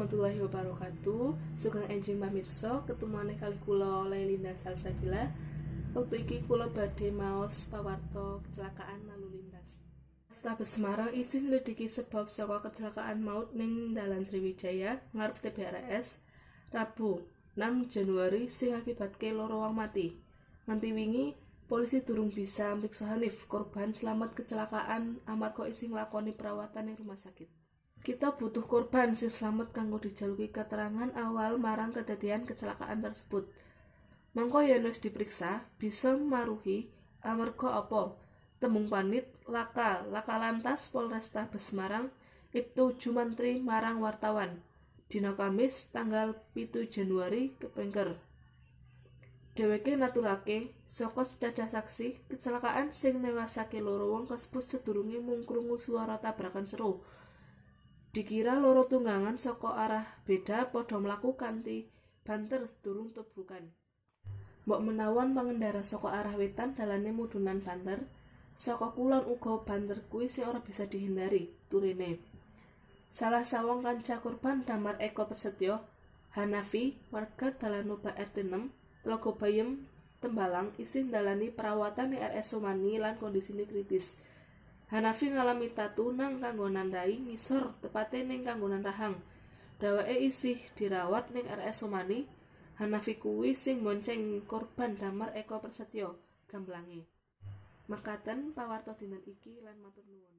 warahmatullahi wabarakatuh. Sugeng enjing pamirsa, ketumane kalih kula Lailinda Salsabila. Wektu iki kula badhe maos pawarta kecelakaan lalu lintas. Polrestabes Semarang isih nlidiki sebab saka kecelakaan maut ning Dalan Sriwijaya ngarep TBRS Rabu 6 Januari sing akibatke loro wong mati. Nganti wingi polisi durung bisa mriksa Hanif, korban selamat kecelakaan amarga isih nglakoni perawatan ing rumah sakit. Kita butuh korban sing selamat kanggo dijaluki keterangan awal marang kedadian kecelakaan tersebut. Mangko yen wis diperiksa, bisa maruhi amarga apa? Tembung panit laka lantas Polrestabes Semarang Ibtu Jumantri marang wartawan. Dina Kamis tanggal 7 Januari kepengker. Dheweke naturake saka secacah saksi kecelakaan sing newasake loro wong kasebut sedurunge mung krungu swara tabrakan seru. Dikira loro tunggangan saka arah beda padha mlaku kanthi banter sedurung tubrukan. Mbok menawan pengendara saka arah wetan dalane mudunan banter, saka kulon uga banter kuwi sing ora bisa dihindari, turine. Salah sawang kanca korban Damar Eko Prasetyo, Hanafi, warga Dalan Moba RT 6, Tlaga Bayem, Tembalang, isih ndalani perawatan ing RS Somani lan kondisine kritis. Hanafi ngalami tatu nang kanggonan rai ngisor tepate ning kanggonan rahang. Dheweke isih dirawat ning RS Somani. Hanafi kuwi sing monceng korban Damar Eko Prasetyo, Gamblange. Mekaten pawarta dinten iki lan matur nuwun.